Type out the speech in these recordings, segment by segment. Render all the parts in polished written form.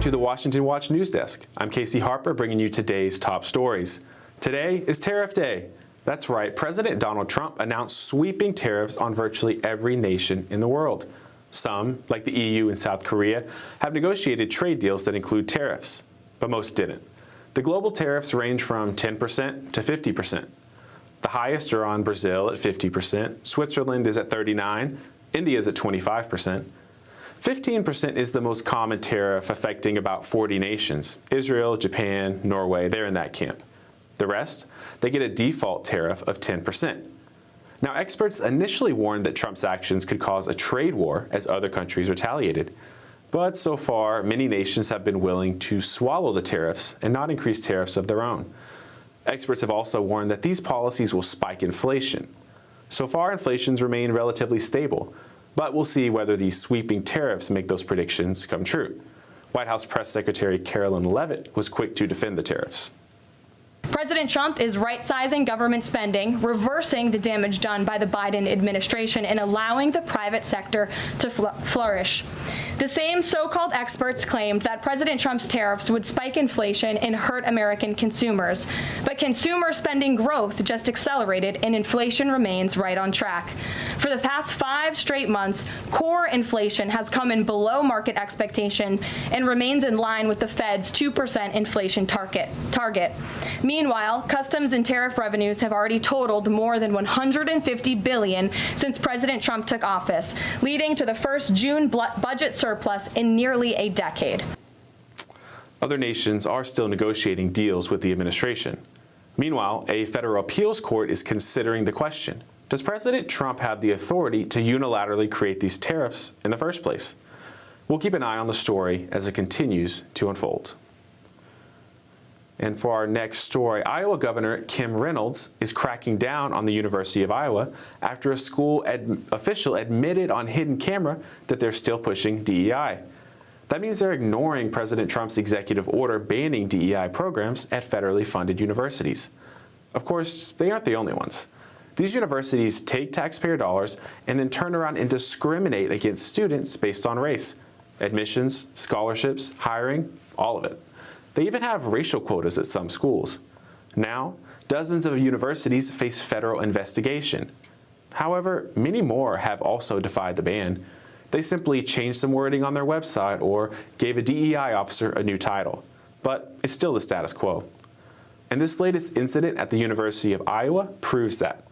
to the Washington Watch News Desk. I'm Casey Harper bringing you today's top stories. Today is Tariff Day. That's right, President Donald Trump announced sweeping tariffs on virtually every nation in the world. Some, like the EU and South Korea, have negotiated trade deals that include tariffs, but most didn't. The global tariffs range from 10% to 50%. The highest are on Brazil at 50%, Switzerland is at 39%, India is at 25%. 15% is the most common tariff affecting about 40 nations. Israel, Japan, Norway, they're in that camp. The rest, they get a default tariff of 10%. Now, experts initially warned that Trump's actions could cause a trade war as other countries retaliated. But so far, many nations have been willing to swallow the tariffs and not increase tariffs of their own. Experts have also warned that these policies will spike inflation. So far, inflation's remained relatively stable, but we'll see whether these sweeping tariffs make those predictions come true. White House Press Secretary Carolyn Leavitt was quick to defend the tariffs. President Trump is right-sizing government spending, reversing the damage done by the Biden administration, and allowing the private sector to flourish. The same so-called experts claimed that President Trump's tariffs would spike inflation and hurt American consumers. But consumer spending growth just accelerated, and inflation remains right on track. For the past 5 straight months, core inflation has come in below market expectation and remains in line with the Fed's 2% inflation target. Meanwhile, customs and tariff revenues have already totaled more than $150 billion since President Trump took office, leading to the first June budget surplus in nearly a decade. Other nations are still negotiating deals with the administration. Meanwhile, a federal appeals court is considering the question: does President Trump have the authority to unilaterally create these tariffs in the first place? We'll keep an eye on the story as it continues to unfold. And for our next story, Iowa Governor Kim Reynolds is cracking down on the University of Iowa after a school official admitted on hidden camera that they're still pushing DEI. That means they're ignoring President Trump's executive order banning DEI programs at federally funded universities. Of course, they aren't the only ones. These universities take taxpayer dollars and then turn around and discriminate against students based on race. Admissions, scholarships, hiring, all of it. They even have racial quotas at some schools. Now, dozens of universities face federal investigation. However, many more have also defied the ban. They simply changed some wording on their website or gave a DEI officer a new title. But it's still the status quo. And this latest incident at the University of Iowa proves that.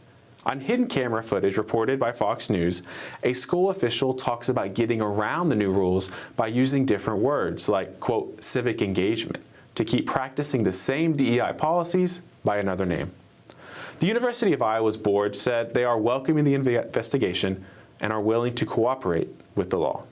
On hidden camera footage reported by Fox News, a school official talks about getting around the new rules by using different words like, quote, civic engagement, to keep practicing the same DEI policies by another name. The University of Iowa's board said they are welcoming the investigation and are willing to cooperate with the law.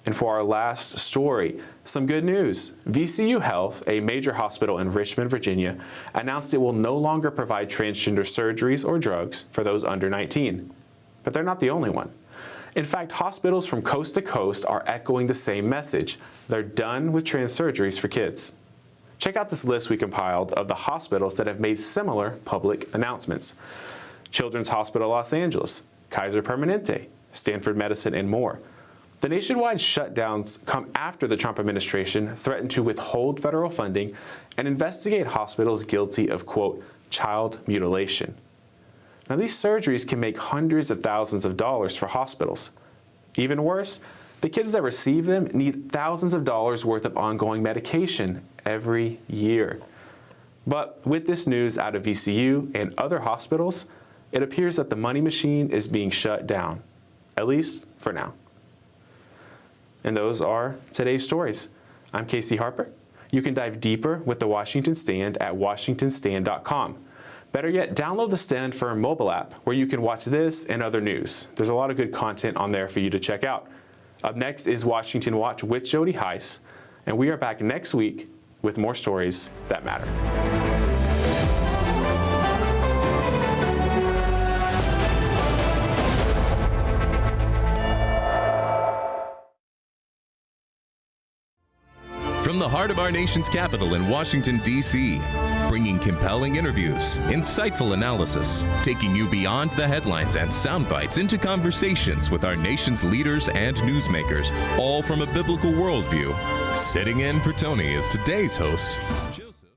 And for our last story, some good news. VCU Health, a major hospital in Richmond, Virginia, announced it will no longer provide transgender surgeries or drugs for those under 19. But they're not the only one. In fact, hospitals from coast to coast are echoing the same message. They're done with trans surgeries for kids. Check out this list we compiled of the hospitals that have made similar public announcements: Children's Hospital Los Angeles, Kaiser Permanente, Stanford Medicine, and more. The nationwide shutdowns come after the Trump administration threatened to withhold federal funding and investigate hospitals guilty of, quote, child mutilation. Now, these surgeries can make hundreds of thousands of dollars for hospitals. Even worse, the kids that receive them need thousands of dollars worth of ongoing medication every year. But with this news out of VCU and other hospitals, it appears that the money machine is being shut down, at least for now. And those are today's stories. I'm Casey Harper. You can dive deeper with the Washington Stand at washingtonstand.com. Better yet, download the Stand Firm mobile app where you can watch this and other news. There's a lot of good content on there for you to check out. Up next is Washington Watch with Jody Heiss, and we are back next week with more stories that matter. From the heart of our nation's capital in Washington, D.C., bringing compelling interviews, insightful analysis, taking you beyond the headlines and sound bites into conversations with our nation's leaders and newsmakers, all from a biblical worldview. Sitting in for Tony is today's host, Joseph.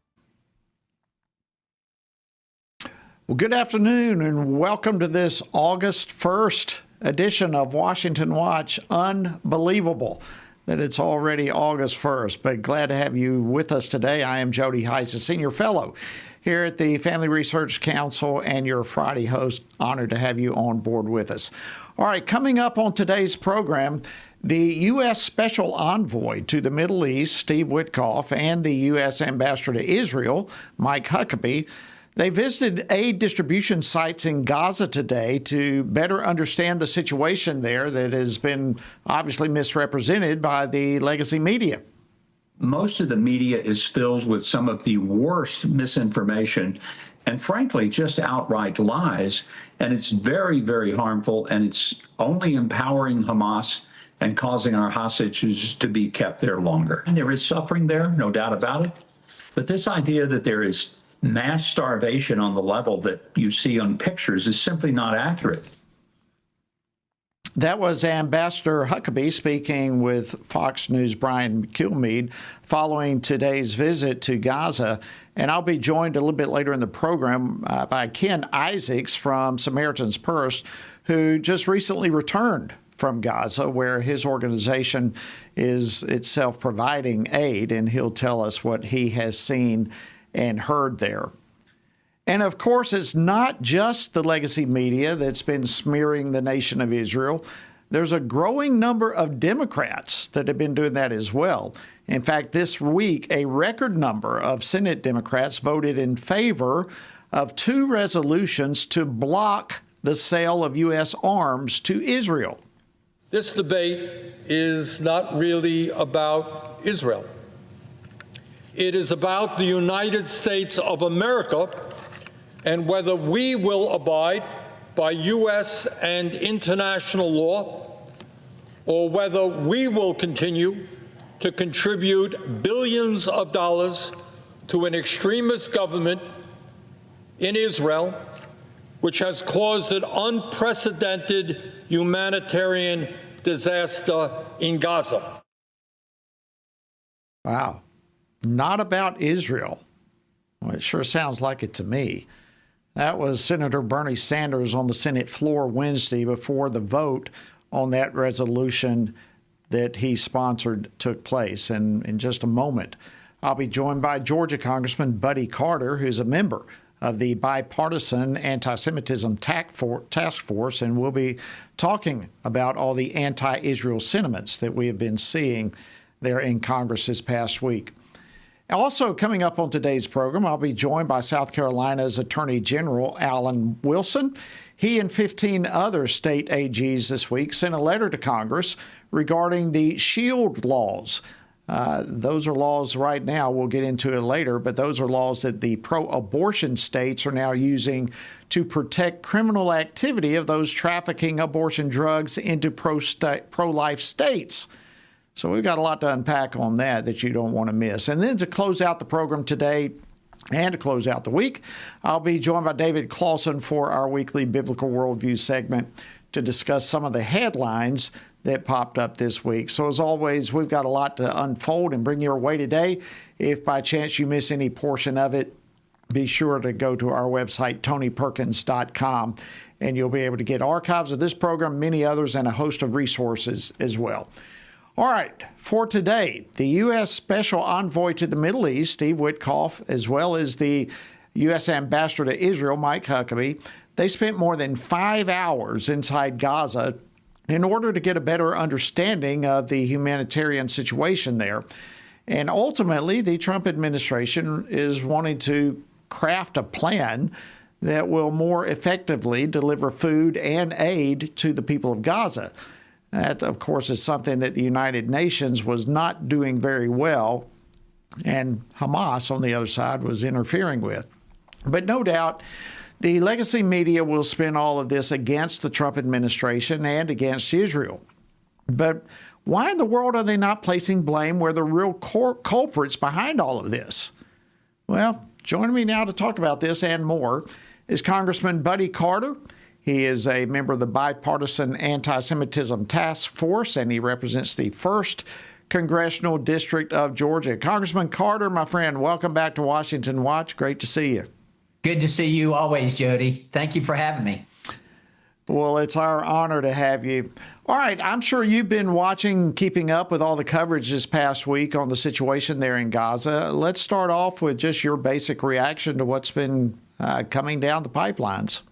Well, good afternoon and welcome to this August 1st edition of Washington Watch. Unbelievable that it's already August 1st, but glad to have you with us today. I am Jody Heiss, a senior fellow here at the Family Research Council and your Friday host. Honored to have you on board with us. All right, coming up on today's program, the U.S. Special Envoy to the Middle East, Steve Witkoff, and the U.S. Ambassador to Israel, Mike Huckabee, they visited aid distribution sites in Gaza today to better understand the situation there that has been obviously misrepresented by the legacy media. Most of the media is filled with some of the worst misinformation and, frankly, just outright lies. And it's very, very harmful, and it's only empowering Hamas and causing our hostages to be kept there longer. And there is suffering there, no doubt about it. But this idea that there is mass starvation on the level that you see on pictures is simply not accurate. That was Ambassador Huckabee speaking with Fox News' Brian Kilmeade following today's visit to Gaza. And I'll be joined a little bit later in the program by Ken Isaacs from Samaritan's Purse, who just recently returned from Gaza, where his organization is itself providing aid, and he'll tell us what he has seen and heard there. And of course, it's not just the legacy media that's been smearing the nation of Israel. There's a growing number of Democrats that have been doing that as well. In fact, this week, a record number of Senate Democrats voted in favor of two resolutions to block the sale of U.S. arms to Israel. This debate is not really about Israel. It is about the United States of America and whether we will abide by U.S. and international law, or whether we will continue to contribute billions of dollars to an extremist government in Israel, which has caused an unprecedented humanitarian disaster in Gaza. Wow. Not about Israel. Well, it sure sounds like it to me. That was Senator Bernie Sanders on the Senate floor Wednesday before the vote on that resolution that he sponsored took place. And in just a moment, I'll be joined by Georgia Congressman Buddy Carter, who's a member of the bipartisan anti-Semitism task force, and we'll be talking about all the anti-Israel sentiments that we have been seeing there in Congress this past week. Also coming up on today's program, I'll be joined by South Carolina's Attorney General Alan Wilson. He and 15 other state AGs this week sent a letter to Congress regarding the SHIELD laws. Those are laws right now, we'll get into it later, but those are laws that the pro-abortion states are now using to protect criminal activity of those trafficking abortion drugs into pro-life states. So we've got a lot to unpack on that you don't want to miss. And then to close out the program today and to close out the week, I'll be joined by David Clausen for our weekly Biblical Worldview segment to discuss some of the headlines that popped up this week. So as always, we've got a lot to unfold and bring your way today. If by chance you miss any portion of it, be sure to go to our website, tonyperkins.com, and you'll be able to get archives of this program, many others, and a host of resources as well. All right, for today, the U.S. Special Envoy to the Middle East, Steve Witkoff, as well as the U.S. Ambassador to Israel, Mike Huckabee, they spent more than 5 hours inside Gaza in order to get a better understanding of the humanitarian situation there. And ultimately, the Trump administration is wanting to craft a plan that will more effectively deliver food and aid to the people of Gaza. That, of course, is something that the United Nations was not doing very well, and Hamas, on the other side, was interfering with. But no doubt, the legacy media will spin all of this against the Trump administration and against Israel. But why in the world are they not placing blame where the real culprits behind all of this? Well, joining me now to talk about this and more is Congressman Buddy Carter. He is a member of the Bipartisan Anti-Semitism Task Force, and he represents the 1st Congressional District of Georgia. Congressman Carter, my friend, welcome back to Washington Watch. Great to see you. Good to see you always, Jody. Thank you for having me. Well, it's our honor to have you. All right, I'm sure you've been watching, keeping up with all the coverage this past week on the situation there in Gaza. Let's start off with just your basic reaction to what's been coming down the pipelines.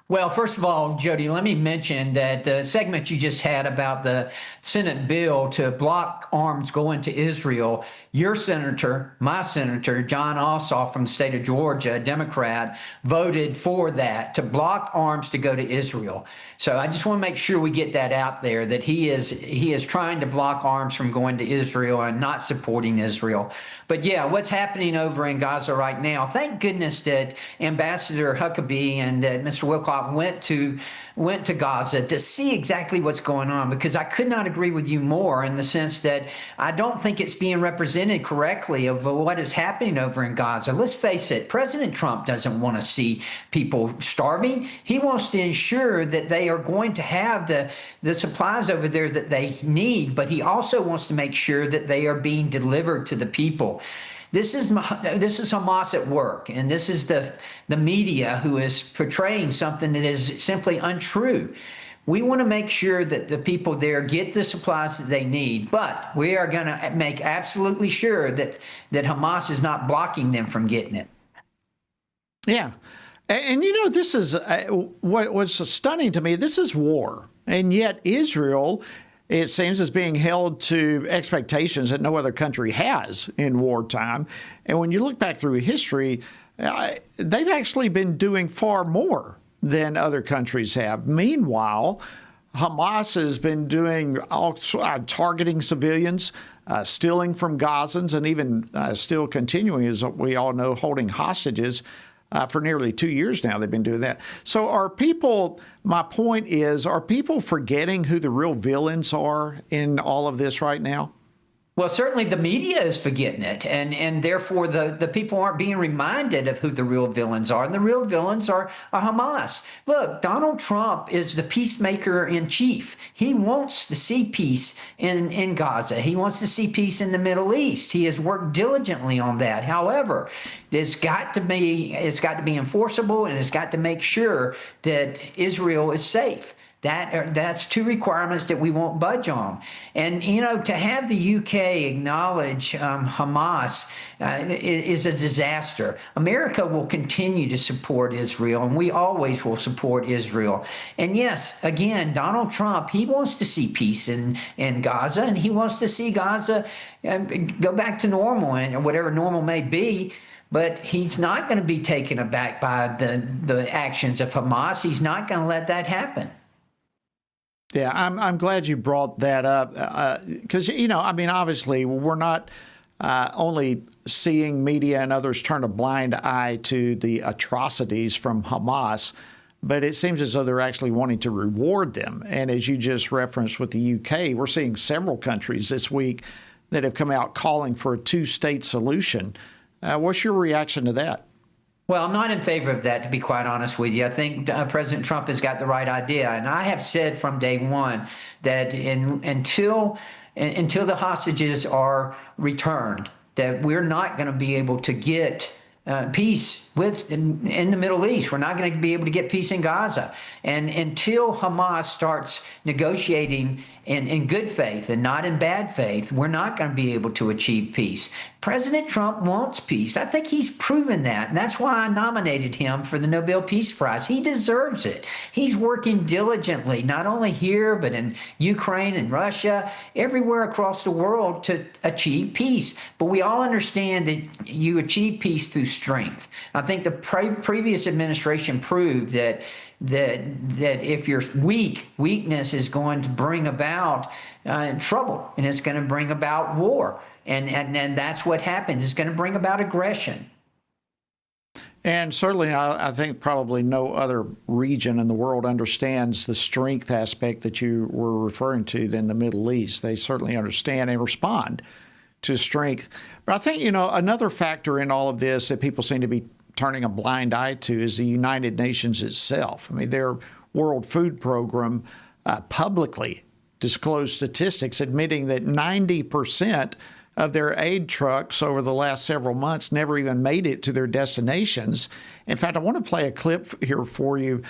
Well, first of all, Jody, let me mention that the segment you just had about the Senate bill to block arms going to Israel, your senator, my senator, John Ossoff from the state of Georgia, a Democrat, voted for that, to block arms to go to Israel. So I just want to make sure we get that out there, that he is trying to block arms from going to Israel and not supporting Israel. But yeah, what's happening over in Gaza right now, thank goodness that Ambassador Huckabee and that Mr. Wilcox went to Gaza to see exactly what's going on, because I could not agree with you more in the sense that I don't think it's being represented correctly of what is happening over in Gaza. Let's face it, President Trump doesn't want to see people starving. He wants to ensure that they are going to have the supplies over there that they need, but he also wants to make sure that they are being delivered to the people. This is Hamas at work, and this is the media who is portraying something that is simply untrue. We want to make sure that the people there get the supplies that they need, but we are going to make absolutely sure that Hamas is not blocking them from getting it. Yeah. And you know, this is what was stunning to me. This is war, and yet Israel, it seems, is being held to expectations that no other country has in wartime. And when you look back through history, they've actually been doing far more than other countries have. Meanwhile, Hamas has been doing targeting civilians, stealing from Gazans, and even still continuing, as we all know, holding hostages. For nearly 2 years now, they've been doing that. So are people, my point is, are people forgetting who the real villains are in all of this right now? Well, certainly the media is forgetting it, and therefore the people aren't being reminded of who the real villains are. And the real villains are Hamas. Look, Donald Trump is the peacemaker in chief. He wants to see peace in Gaza. He wants to see peace in the Middle East. He has worked diligently on that. However, it's got to be enforceable, and it's got to make sure that Israel is safe. That's two requirements that we won't budge on. And, you know, to have the UK acknowledge Hamas is a disaster. America will continue to support Israel, and we always will support Israel. And yes, again, Donald Trump, he wants to see peace in Gaza, and he wants to see Gaza go back to normal, and whatever normal may be. But he's not going to be taken aback by the actions of Hamas. He's not going to let that happen. Yeah, I'm glad you brought that up because, you know, I mean, obviously, we're not only seeing media and others turn a blind eye to the atrocities from Hamas, but it seems as though they're actually wanting to reward them. And as you just referenced with the UK, we're seeing several countries this week that have come out calling for a two-state solution. What's your reaction to that? Well, I'm not in favor of that, to be quite honest with you. I think President Trump has got the right idea. And I have said from day one that until the hostages are returned, that we're not going to be able to get peace in the Middle East. We're not going to be able to get peace in Gaza. And until Hamas starts negotiating in good faith and not in bad faith, we're not going to be able to achieve peace. President Trump wants peace. I think he's proven that. And that's why I nominated him for the Nobel Peace Prize. He deserves it. He's working diligently, not only here, but in Ukraine and Russia, everywhere across the world to achieve peace. But we all understand that you achieve peace through strength. I think the previous administration proved that if you're weak, weakness is going to bring about trouble, and it's going to bring about war. And that's what happens. It's going to bring about aggression. And certainly, I think probably no other region in the world understands the strength aspect that you were referring to than the Middle East. They certainly understand and respond to strength. But I think, another factor in all of this that people seem to be turning a blind eye to is the United Nations itself. I mean, their World Food Program publicly disclosed statistics admitting that 90% of their aid trucks over the last several months never even made it to their destinations. In fact, I want to play a clip here for you.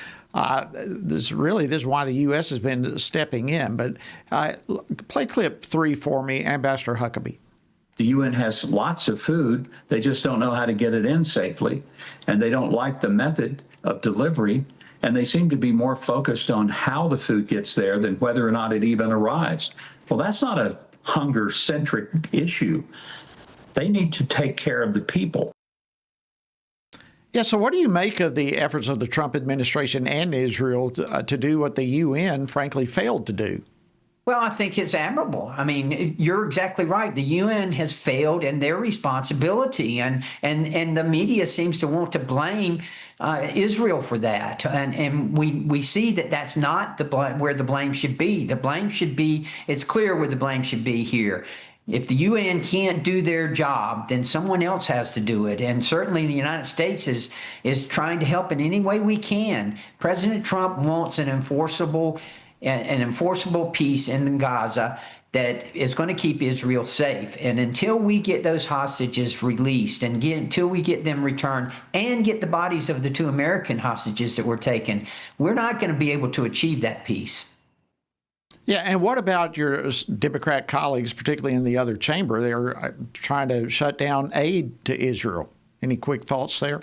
This is why the U.S. has been stepping in. But play clip 3 for me, Ambassador Huckabee. The UN has lots of food. They just don't know how to get it in safely. And they don't like the method of delivery. And they seem to be more focused on how the food gets there than whether or not it even arrives. Well, that's not a hunger-centric issue. They need to take care of the people. Yeah, so what do you make of the efforts of the Trump administration and Israel to do what the UN, frankly, failed to do? Well, I think it's admirable. I mean, you're exactly right. The UN has failed in their responsibility, and the media seems to want to blame Israel for that. And we see that that's not where the blame should be. The blame should be, it's clear where the blame should be here. If the UN can't do their job, then someone else has to do it. And certainly the United States is trying to help in any way we can. President Trump wants an enforceable peace in Gaza that is going to keep Israel safe. And until we get those hostages released and until we get them returned and get the bodies of the 2 American hostages that were taken, we're not going to be able to achieve that peace. Yeah, and what about your Democrat colleagues, particularly in the other chamber? They're trying to shut down aid to Israel. Any quick thoughts there?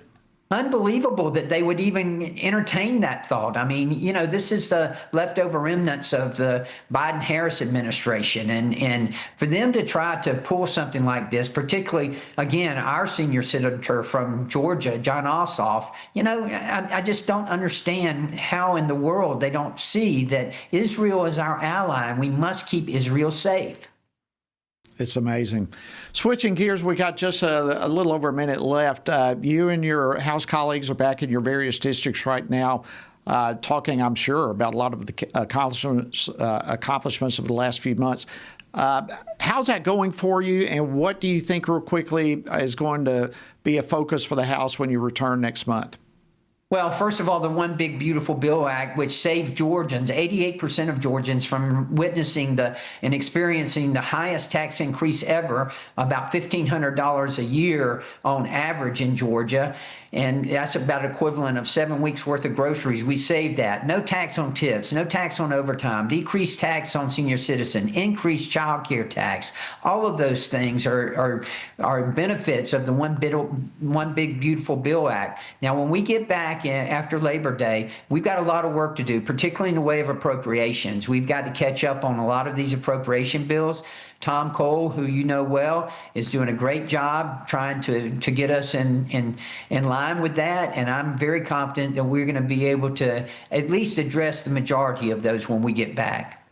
Unbelievable that they would even entertain that thought. I mean, this is the leftover remnants of the Biden-Harris administration. And for them to try to pull something like this, particularly, again, our senior senator from Georgia, John Ossoff, I just don't understand how in the world they don't see that Israel is our ally and we must keep Israel safe. It's amazing. Switching gears, we got just a little over a minute left. You and your House colleagues are back in your various districts right now, talking, I'm sure, about a lot of the accomplishments of the last few months. How's that going for you, and what do you think, real quickly, is going to be a focus for the House when you return next month? Well, first of all, the One Big Beautiful Bill Act, which saved Georgians, 88% of Georgians, from witnessing and experiencing the highest tax increase ever, about $1,500 a year on average in Georgia. And that's about equivalent of 7 weeks worth of groceries. We saved that. No tax on tips, no tax on overtime, decreased tax on senior citizen, increased child care tax. All of those things are benefits of the One Big Beautiful Bill Act. Now, when we get back after Labor Day, we've got a lot of work to do, particularly in the way of appropriations. We've got to catch up on a lot of these appropriation bills. Tom Cole, who you know well, is doing a great job trying to get us in line with that. And I'm very confident that we're going to be able to at least address the majority of those when we get back.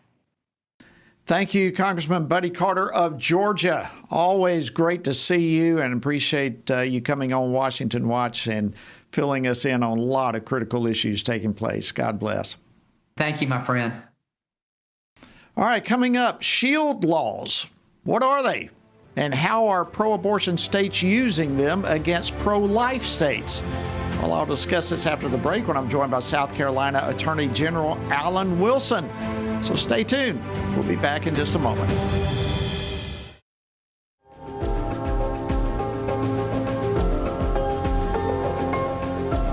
Thank you, Congressman Buddy Carter of Georgia. Always great to see you, and appreciate you coming on Washington Watch and filling us in on a lot of critical issues taking place. God bless. Thank you, my friend. All right, coming up, shield laws. What are they? And how are pro-abortion states using them against pro-life states? Well, I'll discuss this after the break when I'm joined by South Carolina Attorney General Alan Wilson. So stay tuned. We'll be back in just a moment.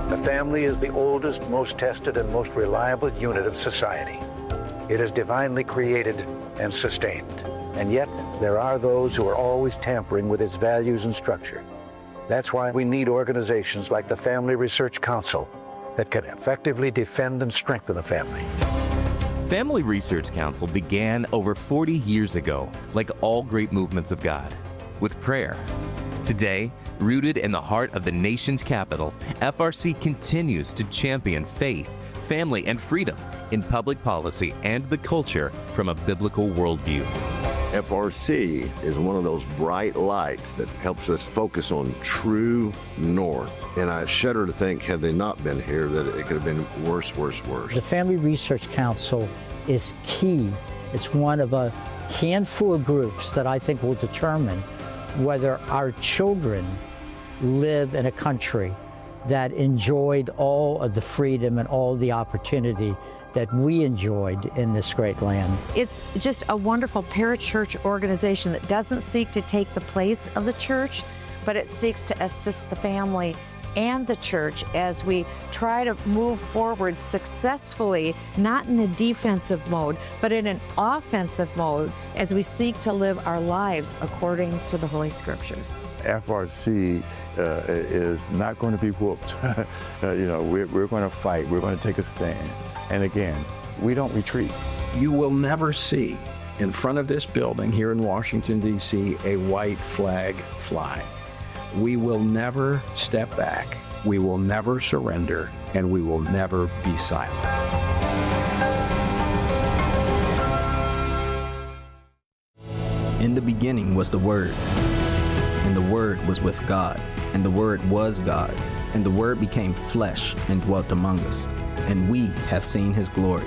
The family is the oldest, most tested, and most reliable unit of society. It is divinely created and sustained. And yet, there are those who are always tampering with its values and structure. That's why we need organizations like the Family Research Council that can effectively defend and strengthen the family. Family Research Council began over 40 years ago, like all great movements of God, with prayer. Today, rooted in the heart of the nation's capital, FRC continues to champion faith, family, and freedom in public policy and the culture from a biblical worldview. FRC is one of those bright lights that helps us focus on true north. And I shudder to think, had they not been here, that it could have been worse. The Family Research Council is key. It's one of handful of groups that I think will determine whether our children live in a country that enjoyed all of the freedom and all the opportunity that we enjoyed in this great land. It's just a wonderful parachurch organization that doesn't seek to take the place of the church, but it seeks to assist the family and the church as we try to move forward successfully, not in a defensive mode, but in an offensive mode as we seek to live our lives according to the Holy Scriptures. FRC is not going to be whooped. We're going to fight. We're going to take a stand. And again, we don't retreat. You will never see in front of this building here in Washington, D.C., a white flag fly. We will never step back. We will never surrender, and we will never be silent. In the beginning was the Word, and the Word was with God, and the Word was God, and the Word became flesh and dwelt among us, and we have seen His glory.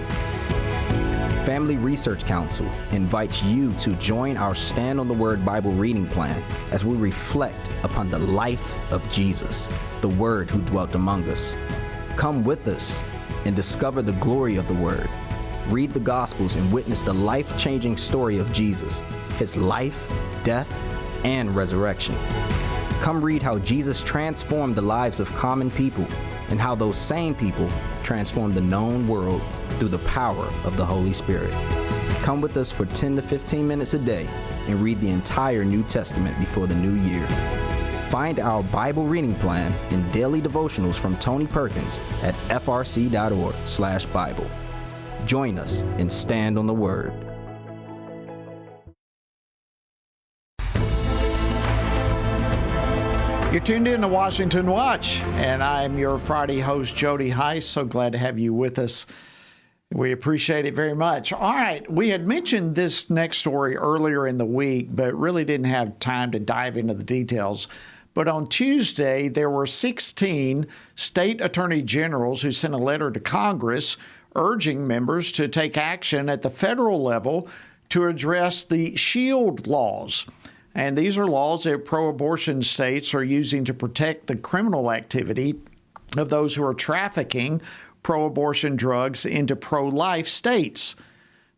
Family Research Council invites you to join our Stand on the Word Bible reading plan as we reflect upon the life of Jesus, the Word who dwelt among us. Come with us and discover the glory of the Word. Read the Gospels and witness the life-changing story of Jesus, His life, death, and resurrection. Come read how Jesus transformed the lives of common people and how those same people transformed the known world through the power of the Holy Spirit. Come with us for 10 to 15 minutes a day and read the entire New Testament before the new year. Find our Bible reading plan and daily devotionals from Tony Perkins at frc.org/Bible. Join us and stand on the Word. You're tuned in to Washington Watch, and I'm your Friday host, Jody Heiss. So glad to have you with us. We appreciate it very much. All right, we had mentioned this next story earlier in the week, but really didn't have time to dive into the details. But on Tuesday, there were 16 state attorney generals who sent a letter to Congress urging members to take action at the federal level to address the SHIELD laws. And these are laws that pro-abortion states are using to protect the criminal activity of those who are trafficking pro-abortion drugs into pro-life states.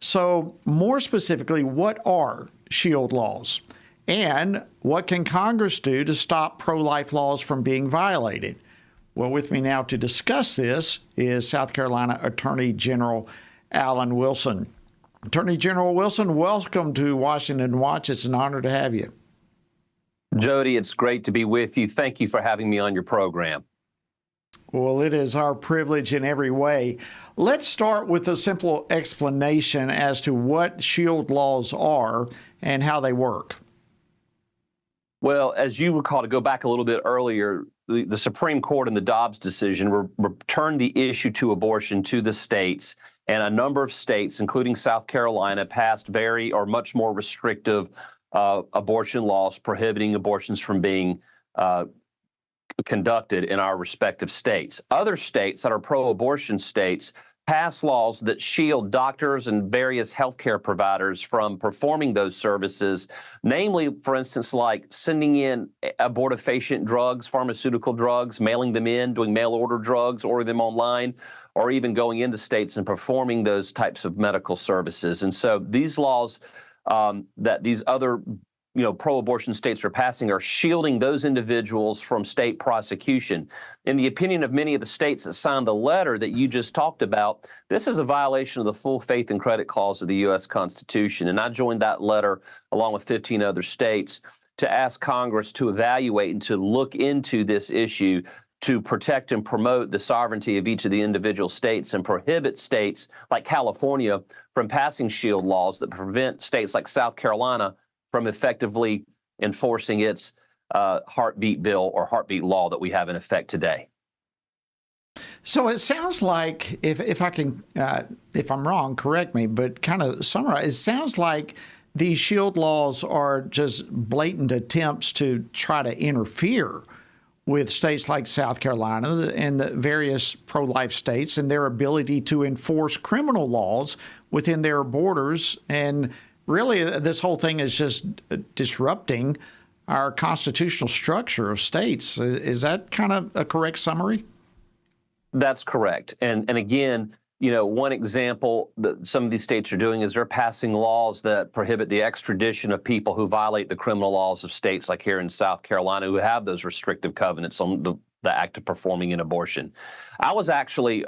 So more specifically, what are SHIELD laws? And what can Congress do to stop pro-life laws from being violated? Well, with me now to discuss this is South Carolina Attorney General Alan Wilson. Attorney General Wilson, welcome to Washington Watch. It's an honor to have you. Jody, it's great to be with you. Thank you for having me on your program. Well, it is our privilege in every way. Let's start with a simple explanation as to what SHIELD laws are and how they work. Well, as you recall, to go back a little bit earlier, the Supreme Court in the Dobbs decision returned the issue to abortion to the states. And a number of states, including South Carolina, passed much more restrictive abortion laws prohibiting abortions from being conducted in our respective states. Other states that are pro-abortion states pass laws that shield doctors and various healthcare providers from performing those services, namely, for instance, like sending in abortifacient drugs, pharmaceutical drugs, mailing them in, doing mail order drugs, order them online, or even going into states and performing those types of medical services. And so these laws that these other pro-abortion states are passing are shielding those individuals from state prosecution. In the opinion of many of the states that signed the letter that you just talked about, this is a violation of the full faith and credit clause of the U.S. Constitution. And I joined that letter along with 15 other states to ask Congress to evaluate and to look into this issue to protect and promote the sovereignty of each of the individual states and prohibit states like California from passing SHIELD laws that prevent states like South Carolina from effectively enforcing its heartbeat bill or heartbeat law that we have in effect today. So it sounds like, if I'm wrong, correct me, but kind of summarize, it sounds like these SHIELD laws are just blatant attempts to try to interfere with states like South Carolina and the various pro-life states and their ability to enforce criminal laws within their borders and really this whole thing is just disrupting our constitutional structure of states. Is that kind of a correct summary? That's correct. And again, one example that some of these states are doing is they're passing laws that prohibit the extradition of people who violate the criminal laws of states like here in South Carolina who have those restrictive covenants on the act of performing an abortion. I was actually,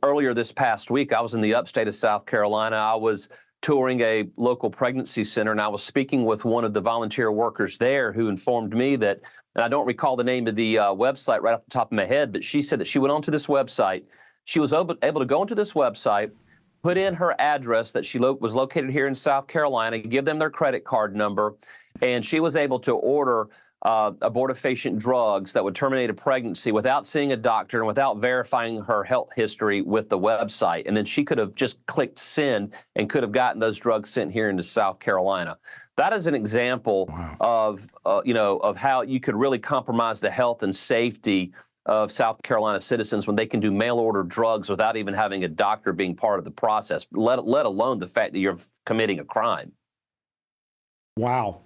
earlier this past week, I was in the upstate of South Carolina. I was touring a local pregnancy center, and I was speaking with one of the volunteer workers there who informed me that, and I don't recall the name of the website right off the top of my head, but she said that she went onto this website. She was able to go into this website, put in her address that she was located here in South Carolina, give them their credit card number, and she was able to order abortifacient drugs that would terminate a pregnancy without seeing a doctor and without verifying her health history with the website. And then she could have just clicked send and could have gotten those drugs sent here into South Carolina. That is an example of how you could really compromise the health and safety of South Carolina citizens when they can do mail-order drugs without even having a doctor being part of the process, let alone the fact that you're committing a crime. Wow.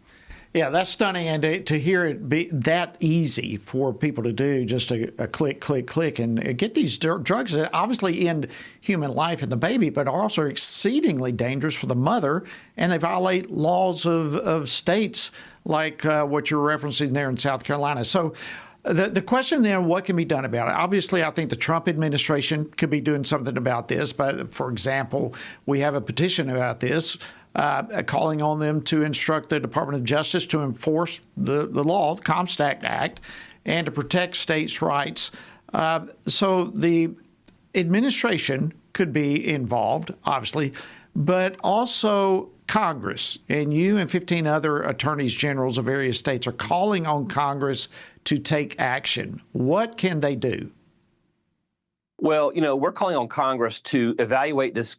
Yeah, that's stunning. And to hear it be that easy for people to do, just a click, click, click, and get these drugs that obviously end human life in the baby, but are also exceedingly dangerous for the mother, and they violate laws of states like what you're referencing there in South Carolina. So the question then, what can be done about it? Obviously, I think the Trump administration could be doing something about this. But for example, we have a petition about this, calling on them to instruct the Department of Justice to enforce the law, the Comstock Act, and to protect states' rights. So the administration could be involved, obviously, but also Congress. And you and 15 other attorneys generals of various states are calling on Congress to take action. What can they do? Well, we're calling on Congress to evaluate this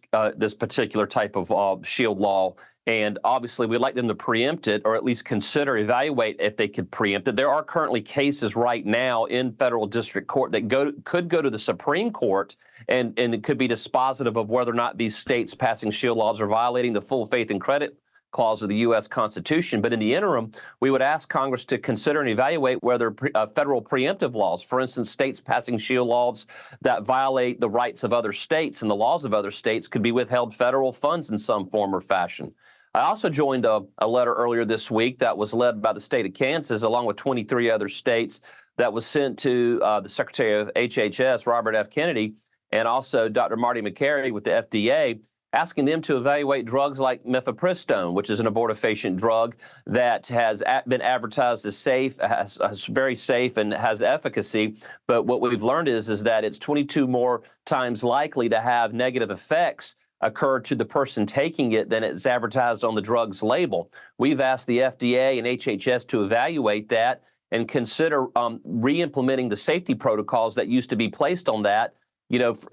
particular type of shield law, and obviously we'd like them to preempt it, or at least evaluate if they could preempt it. There are currently cases right now in federal district court that could go to the Supreme Court, and it could be dispositive of whether or not these states passing shield laws are violating the full faith and credit clause of the U.S. Constitution. But in the interim, we would ask Congress to consider and evaluate whether federal preemptive laws, for instance, states passing shield laws that violate the rights of other states and the laws of other states, could be withheld federal funds in some form or fashion. I also joined a letter earlier this week that was led by the state of Kansas, along with 23 other states, that was sent to the Secretary of HHS, Robert F. Kennedy, and also Dr. Marty McCary with the FDA, asking them to evaluate drugs like mifepristone, which is an abortifacient drug that has been advertised as safe, is very safe and has efficacy. But what we've learned is that it's 22 more times likely to have negative effects occur to the person taking it than it's advertised on the drug's label. We've asked the FDA and HHS to evaluate that and consider re-implementing the safety protocols that used to be placed on that,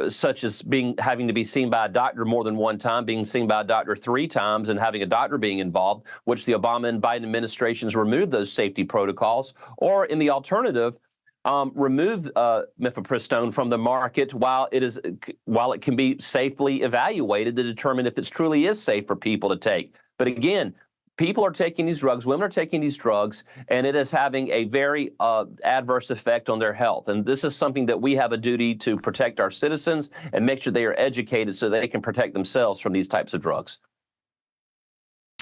such as having to be seen by a doctor more than one time, being seen by a doctor 3 times, and having a doctor being involved, which the Obama and Biden administrations removed those safety protocols, or in the alternative, remove mifepristone from the market while it can be safely evaluated to determine if it truly is safe for people to take. But again, people are taking these drugs, women are taking these drugs, and it is having a very adverse effect on their health. And this is something that we have a duty to protect our citizens and make sure they are educated so they can protect themselves from these types of drugs.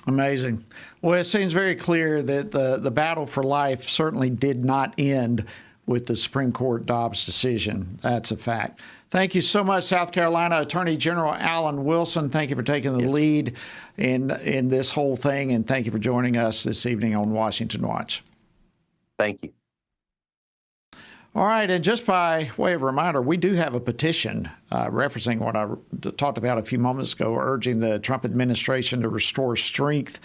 Amazing. Well, it seems very clear that the battle for life certainly did not end with the Supreme Court Dobbs decision. That's a fact. Thank you so much, South Carolina Attorney General Alan Wilson. Thank you for taking the lead in this whole thing, and thank you for joining us this evening on Washington Watch. Thank you. All right, and just by way of reminder, we do have a petition referencing what I talked about a few moments ago, urging the Trump administration to restore strength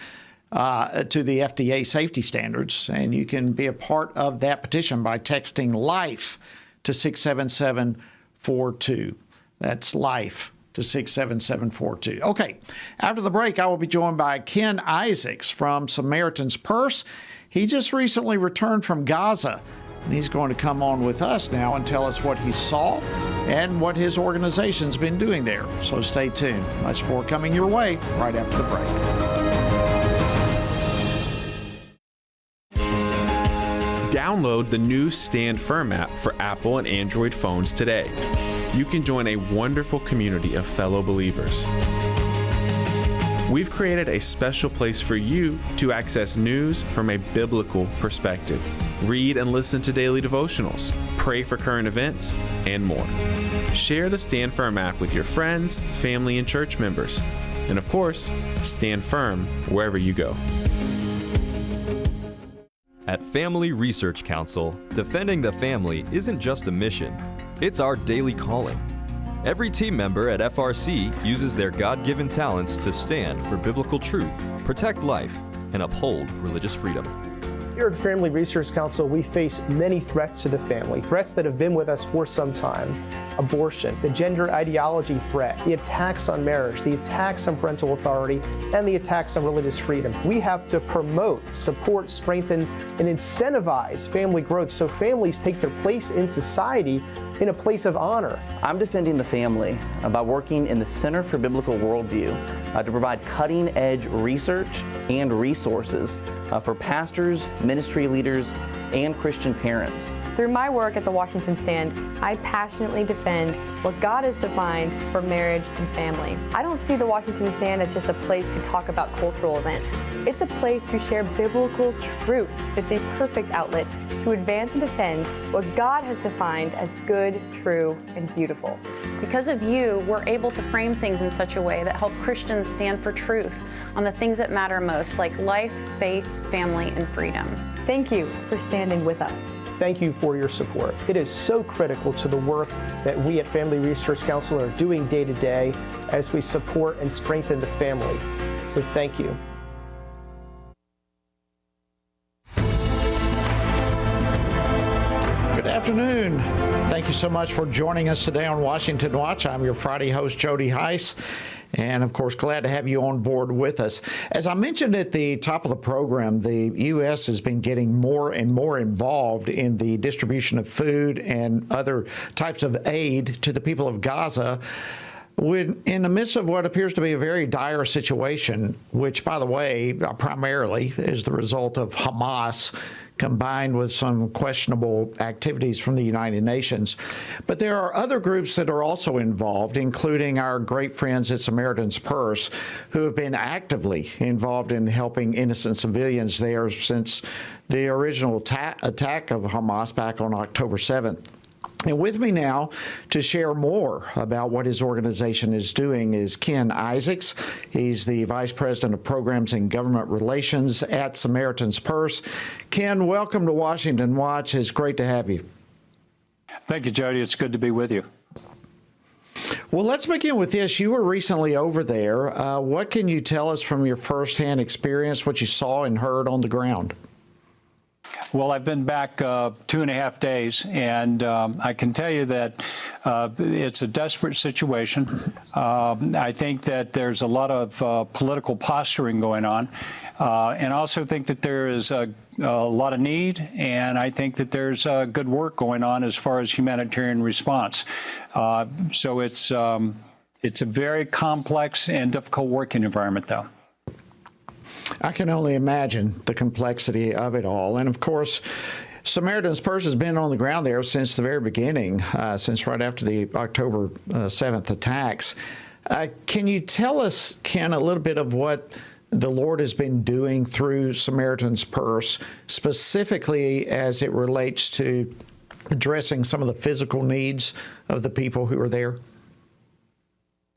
to the FDA safety standards. And you can be a part of that petition by texting LIFE to 67742. That's LIFE to 67742. Okay, after the break, I will be joined by Ken Isaacs from Samaritan's Purse. He just recently returned from Gaza, and he's going to come on with us now and tell us what he saw and what his organization's been doing there. So stay tuned. Much more coming your way right after the break. Download the new Stand Firm app for Apple and Android phones today. You can join a wonderful community of fellow believers. We've created a special place for you to access news from a biblical perspective. Read and listen to daily devotionals, pray for current events, and more. Share the Stand Firm app with your friends, family, and church members. And of course, stand firm wherever you go. At Family Research Council, defending the family isn't just a mission, it's our daily calling. Every team member at FRC uses their God-given talents to stand for biblical truth, protect life, and uphold religious freedom. Here at Family Research Council, we face many threats to the family, threats that have been with us for some time. Abortion, the gender ideology threat, the attacks on marriage, the attacks on parental authority, and the attacks on religious freedom. We have to promote, support, strengthen, and incentivize family growth so families take their place in society in a place of honor. I'm defending the family by working in the Center for Biblical Worldview to provide cutting-edge research and resources for pastors, ministry leaders, and Christian parents. Through my work at the Washington Stand, I passionately defend what God has defined for marriage and family. I don't see the Washington Stand as just a place to talk about cultural events. It's a place to share biblical truth. It's a perfect outlet to advance and defend what God has defined as good, true, and beautiful. Because of you, we're able to frame things in such a way that help Christians stand for truth on the things that matter most, like life, faith, family, and freedom. Thank you for standing with us. Thank you for your support. It is so critical to the work that we at Family Research Council are doing day to day as we support and strengthen the family. So thank you. Good afternoon. Thank you so much for joining us today on Washington Watch. I'm your Friday host, Jody Heiss. And of course, glad to have you on board with us. As I mentioned at the top of the program, the U.S. has been getting more and more involved in the distribution of food and other types of aid to the people of Gaza, in the midst of what appears to be a very dire situation, which, by the way, primarily is the result of Hamas combined with some questionable activities from the United Nations. But there are other groups that are also involved, including our great friends at Samaritan's Purse, who have been actively involved in helping innocent civilians there since the original attack of Hamas back on October 7th. And with me now to share more about what his organization is doing is Ken Isaacs. He's the Vice President of Programs and Government Relations at Samaritan's Purse. Ken, welcome to Washington Watch. It's great to have you. Thank you, Jody. It's good to be with you. Well, let's begin with this. You were recently over there. What can you tell us from your firsthand experience, what you saw and heard on the ground? Well, I've been back 2.5 days, and I can tell you that it's a desperate situation. I think that there's a lot of political posturing going on, and I also think that there is a lot of need, and I think that there's good work going on as far as humanitarian response. So it's a very complex and difficult working environment, though. I can only imagine the complexity of it all. And of course, Samaritan's Purse has been on the ground there since the very beginning, since right after the October 7th attacks. Can you tell us, Ken, a little bit of what the Lord has been doing through Samaritan's Purse, specifically as it relates to addressing some of the physical needs of the people who are there?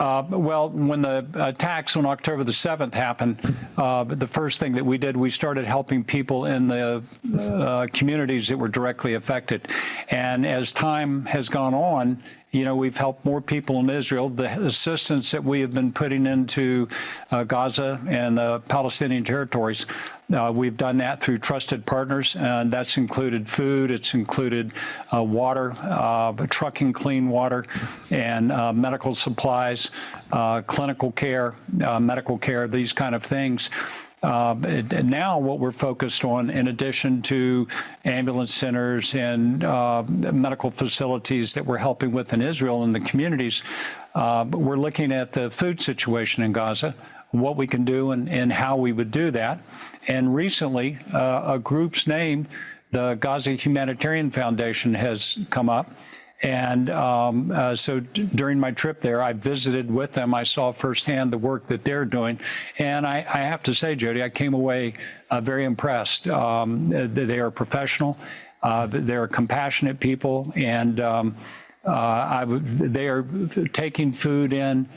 Well, when the attacks on October the 7th happened, the first thing that we did, we started helping people in the communities that were directly affected. And as time has gone on, you know, we've helped more people in Israel. The assistance that we have been putting into Gaza and the Palestinian territories, we've done that through trusted partners, and that's included food, it's included water, trucking clean water, and medical supplies, clinical care, medical care, these kind of things. And now what we're focused on, in addition to ambulance centers and medical facilities that we're helping with in Israel and the communities, we're looking at the food situation in Gaza, what we can do and how we would do that. And recently, a group's named the Gaza Humanitarian Foundation has come up. And so during my trip there, I visited with them. I saw firsthand the work that they're doing. And I have to say, Jody, I came away very impressed. They are professional. They're compassionate people. And they are taking food in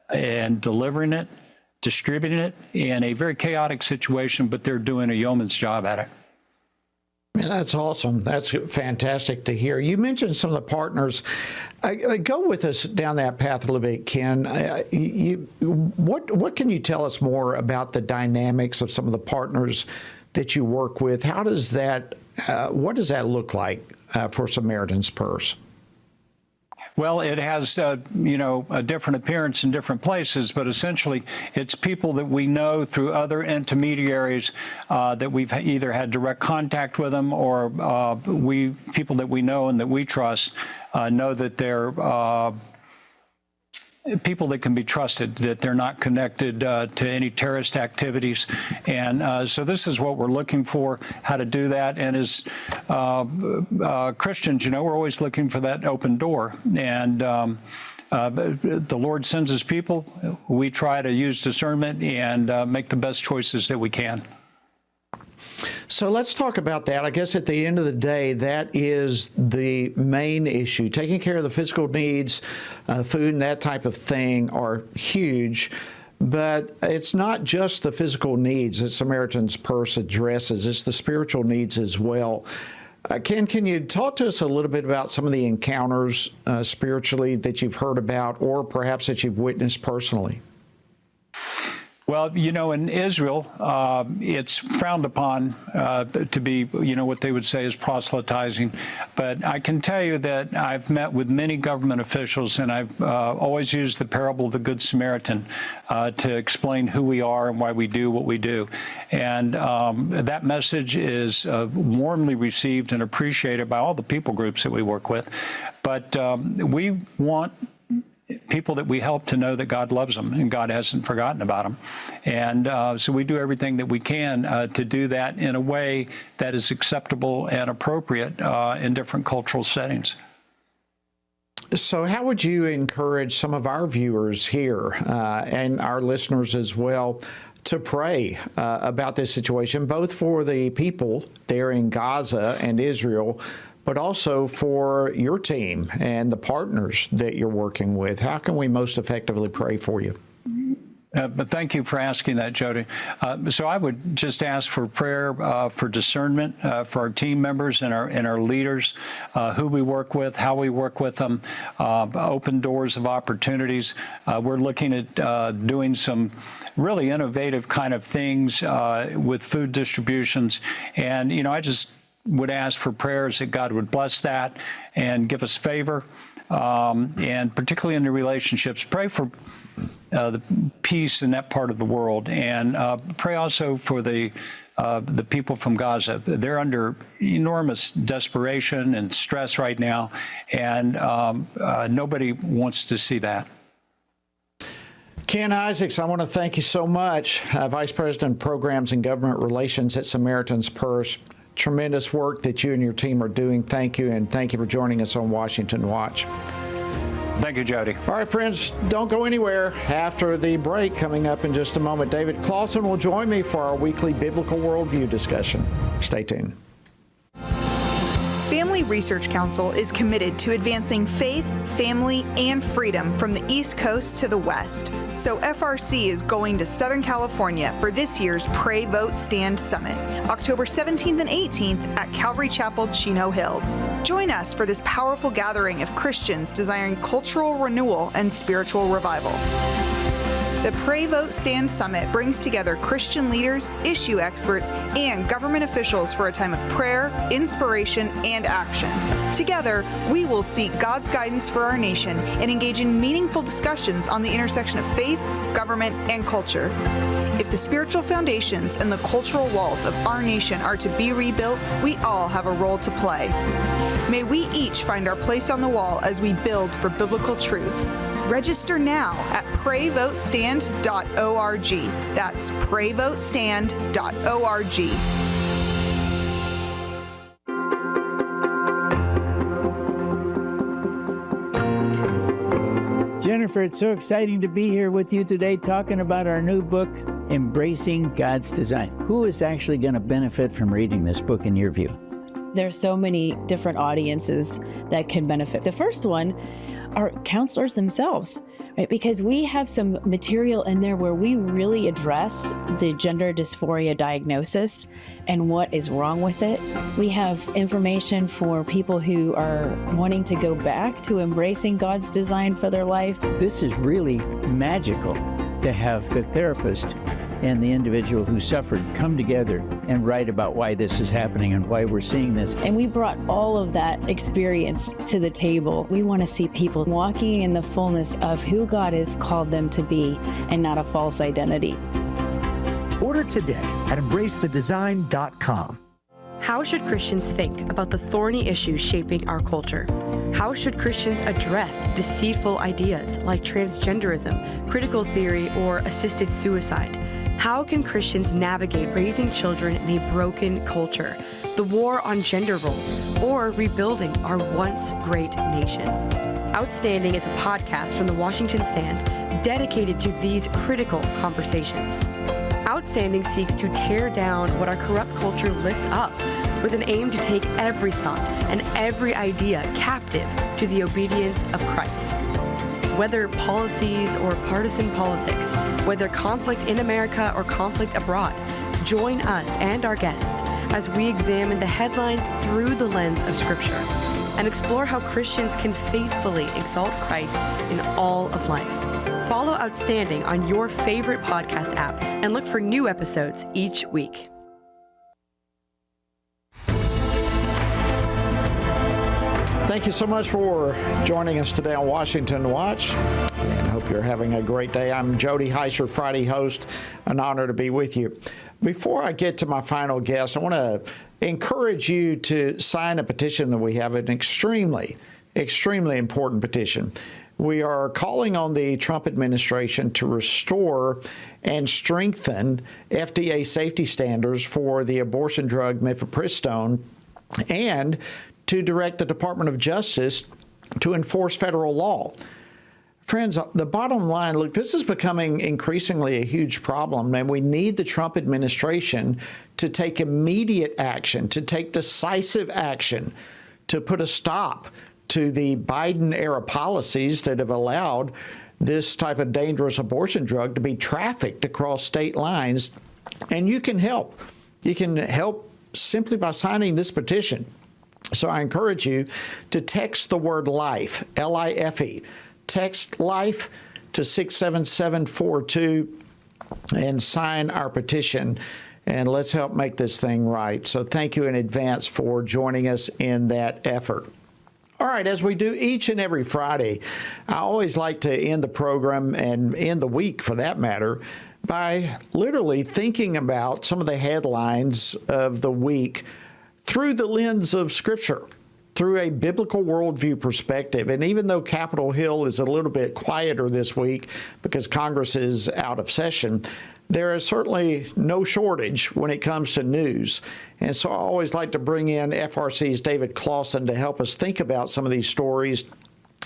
and delivering it, distributing it in a very chaotic situation, but they're doing a yeoman's job at it. Yeah, that's awesome. That's fantastic to hear. You mentioned some of the partners. Go with us down that path a little bit, Ken. What can you tell us more about the dynamics of some of the partners that you work with? How does that? What does that look like for Samaritan's Purse? Well, it has, a different appearance in different places, but essentially it's people that we know through other intermediaries that we've either had direct contact with them or people that we know and that we trust know that they're people that can be trusted, that they're not connected to any terrorist activities. And so this is what we're looking for, how to do that. And as Christians, we're always looking for that open door. And the Lord sends his people. We try to use discernment and make the best choices that we can. So let's talk about that. I guess at the end of the day, that is the main issue. Taking care of the physical needs, food and that type of thing are huge. But it's not just the physical needs that Samaritan's Purse addresses. It's the spiritual needs as well. Ken, can you talk to us a little bit about some of the encounters spiritually that you've heard about or perhaps that you've witnessed personally? Well, in Israel, it's frowned upon to be, what they would say is proselytizing. But I can tell you that I've met with many government officials, and I've always used the parable of the Good Samaritan to explain who we are and why we do what we do. And that message is warmly received and appreciated by all the people groups that we work with. But we want people that we help to know that God loves them and God hasn't forgotten about them. And so we do everything that we can to do that in a way that is acceptable and appropriate in different cultural settings. So how would you encourage some of our viewers here and our listeners as well to pray about this situation, both for the people there in Gaza and Israel, but also for your team and the partners that you're working with? How can we most effectively pray for you? But thank you for asking that, Jody. So I would just ask for prayer for discernment for our team members and our leaders, who we work with, how we work with them, open doors of opportunities. We're looking at doing some really innovative kind of things with food distributions. And, I just would ask for prayers that God would bless that and give us favor, and particularly in the relationships. Pray for the peace in that part of the world, and pray also for the people from Gaza. They're under enormous desperation and stress right now, and nobody wants to see that. Ken Isaacs, I want to thank you so much, Vice President of Programs and Government Relations at Samaritan's Purse. Tremendous work that you and your team are doing. Thank you, and thank you for joining us on Washington Watch. Thank you, Jody. All right, friends, don't go anywhere. After the break, coming up in just a moment, David Clausen will join me for our weekly Biblical Worldview discussion. Stay tuned. Family Research Council is committed to advancing faith, family, and freedom from the East Coast to the West. So FRC is going to Southern California for this year's Pray, Vote, Stand Summit, October 17th and 18th at Calvary Chapel, Chino Hills. Join us for this powerful gathering of Christians desiring cultural renewal and spiritual revival. The Pray, Vote, Stand Summit brings together Christian leaders, issue experts, and government officials for a time of prayer, inspiration, and action. Together, we will seek God's guidance for our nation and engage in meaningful discussions on the intersection of faith, government, and culture. If the spiritual foundations and the cultural walls of our nation are to be rebuilt, we all have a role to play. May we each find our place on the wall as we build for biblical truth. Register now at prayvotestand.org. That's prayvotestand.org. Jennifer, it's so exciting to be here with you today talking about our new book, Embracing God's Design. Who is actually going to benefit from reading this book in your view? There's so many different audiences that can benefit. The first one are counselors themselves, right? Because we have some material in there where we really address the gender dysphoria diagnosis and what is wrong with it. We have information for people who are wanting to go back to embracing God's design for their life. This is really magical to have the therapist and the individual who suffered come together and write about why this is happening and why we're seeing this. And we brought all of that experience to the table. We want to see people walking in the fullness of who God has called them to be and not a false identity. Order today at embracethedesign.com. How should Christians think about the thorny issues shaping our culture? How should Christians address deceitful ideas like transgenderism, critical theory, or assisted suicide? How can Christians navigate raising children in a broken culture, the war on gender roles, or rebuilding our once great nation? Outstanding is a podcast from the Washington Stand dedicated to these critical conversations. Outstanding seeks to tear down what our corrupt culture lifts up with an aim to take every thought and every idea captive to the obedience of Christ. Whether policies or partisan politics, whether conflict in America or conflict abroad, join us and our guests as we examine the headlines through the lens of Scripture and explore how Christians can faithfully exalt Christ in all of life. Follow Outstanding on your favorite podcast app and look for new episodes each week. Thank you so much for joining us today on Washington Watch, and hope you're having a great day. I'm Jody Heischer, Friday host. An honor to be with you. Before I get to my final guest, I want to encourage you to sign a petition that we have, an extremely important petition. We are calling on the Trump administration to restore and strengthen FDA safety standards for the abortion drug mifepristone and to direct the Department of Justice to enforce federal law. Friends, the bottom line, look, this is becoming increasingly a huge problem, and we need the Trump administration to take immediate action, to take decisive action, to put a stop to the Biden-era policies that have allowed this type of dangerous abortion drug to be trafficked across state lines. And you can help. You can help simply by signing this petition. So I encourage you to text the word LIFE, L-I-F-E. Text LIFE to 67742 and sign our petition. And let's help make this thing right. So thank you in advance for joining us in that effort. All right, as we do each and every Friday, I always like to end the program and end the week, for that matter, by literally thinking about some of the headlines of the week through the lens of Scripture, through a biblical worldview perspective. And even though Capitol Hill is a little bit quieter this week because Congress is out of session, there is certainly no shortage when it comes to news. And so I always like to bring in FRC's David Clausen to help us think about some of these stories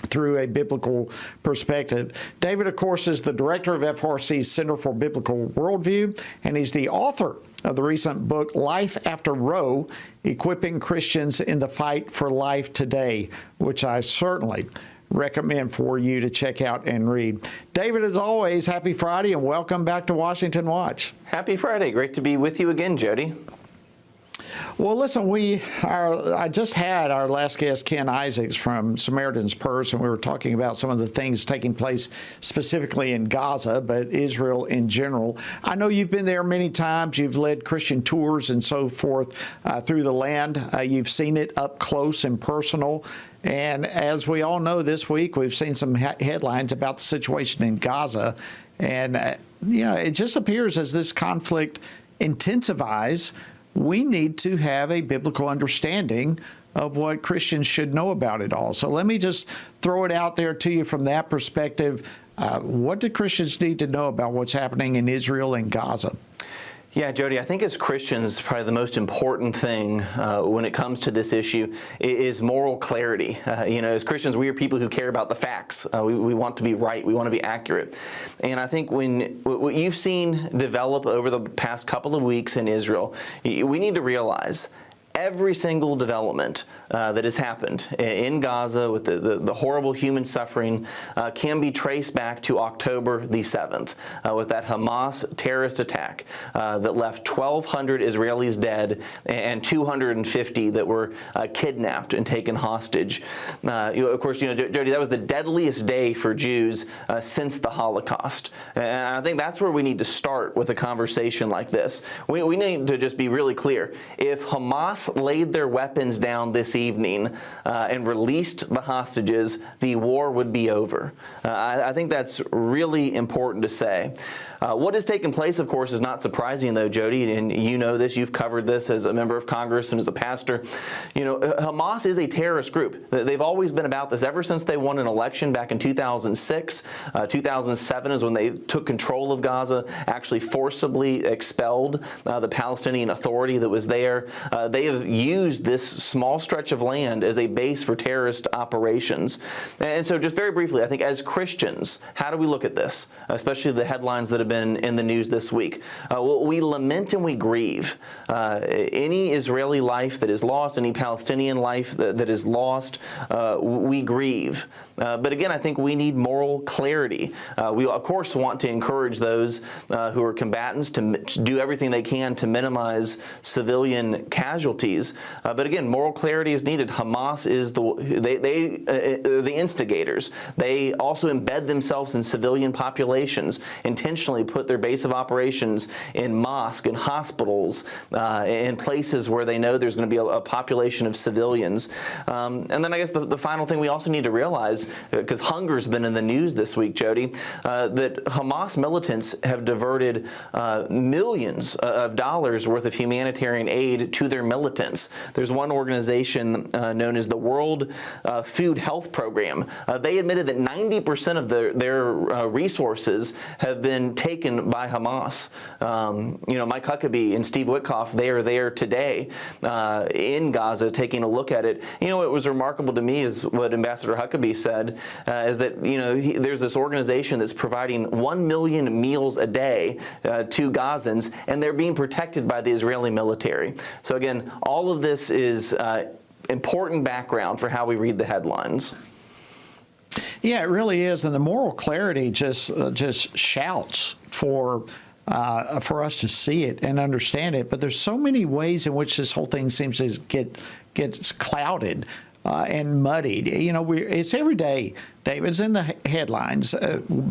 through a biblical perspective. David, of course, is the director of FRC's Center for Biblical Worldview, and he's the author of the recent book, Life After Roe, Equipping Christians in the Fight for Life Today, which I certainly recommend for you to check out and read. David, as always, happy Friday and welcome back to Washington Watch. Happy Friday. Great to be with you again, Jody. Well, listen, I just had our last guest, Ken Isaacs from Samaritan's Purse, and we were talking about some of the things taking place specifically in Gaza, but Israel in general. I know you've been there many times. You've led Christian tours and so forth through the land. You've seen it up close and personal. And as we all know, this week we've seen some headlines about the situation in Gaza. And, it just appears as this conflict intensifies, we need to have a biblical understanding of what Christians should know about it all. So let me just throw it out there to you from that perspective. What do Christians need to know about what's happening in Israel and Gaza? Yeah, Jody, I think as Christians, probably the most important thing when it comes to this issue is moral clarity. As Christians, we are people who care about the facts. We want to be right. We want to be accurate. And I think what you've seen develop over the past couple of weeks in Israel, we need to realize every single development that has happened in Gaza with the horrible human suffering can be traced back to October the 7th with that Hamas terrorist attack that left 1,200 Israelis dead and 250 that were kidnapped and taken hostage. Of course, Jody, that was the deadliest day for Jews since the Holocaust. And I think that's where we need to start with a conversation like this. We need to just be really clear. If Hamas laid their weapons down this evening and released the hostages, the war would be over. I think that's really important to say. What has taken place, of course, is not surprising, though, Jody, and you know this. You've covered this as a member of Congress and as a pastor. Hamas is a terrorist group. They've always been about this ever since they won an election back in 2006. 2007 is when they took control of Gaza, actually forcibly expelled the Palestinian Authority that was there. They have used this small stretch of land as a base for terrorist operations. And so just very briefly, I think as Christians, how do we look at this, especially the headlines that have been in the news this week? We lament and we grieve any Israeli life that is lost, any Palestinian life that is lost. We grieve. But again, I think we need moral clarity. We, of course, want to encourage those who are combatants to do everything they can to minimize civilian casualties. But again, moral clarity is needed. Hamas is the instigators. They also embed themselves in civilian populations, intentionally put their base of operations in mosques, in hospitals, in places where they know there's going to be a population of civilians. And then I guess the final thing we also need to realize, because hunger's been in the news this week, Jody, that Hamas militants have diverted millions of dollars worth of humanitarian aid to their militants. There's one organization known as the World Food Health Program. They admitted that 90% of their resources have been taken by Hamas. Mike Huckabee and Steve Witkoff, they are there today in Gaza taking a look at it. What was remarkable to me is what Ambassador Huckabee said, is that there's this organization that's providing 1 million meals a day to Gazans, and they're being protected by the Israeli military. So again, all of this is important background for how we read the headlines. Yeah, it really is, and the moral clarity just shouts for us to see it and understand it. But there's so many ways in which this whole thing seems to get clouded and muddied. It's every day, David. It's in the headlines,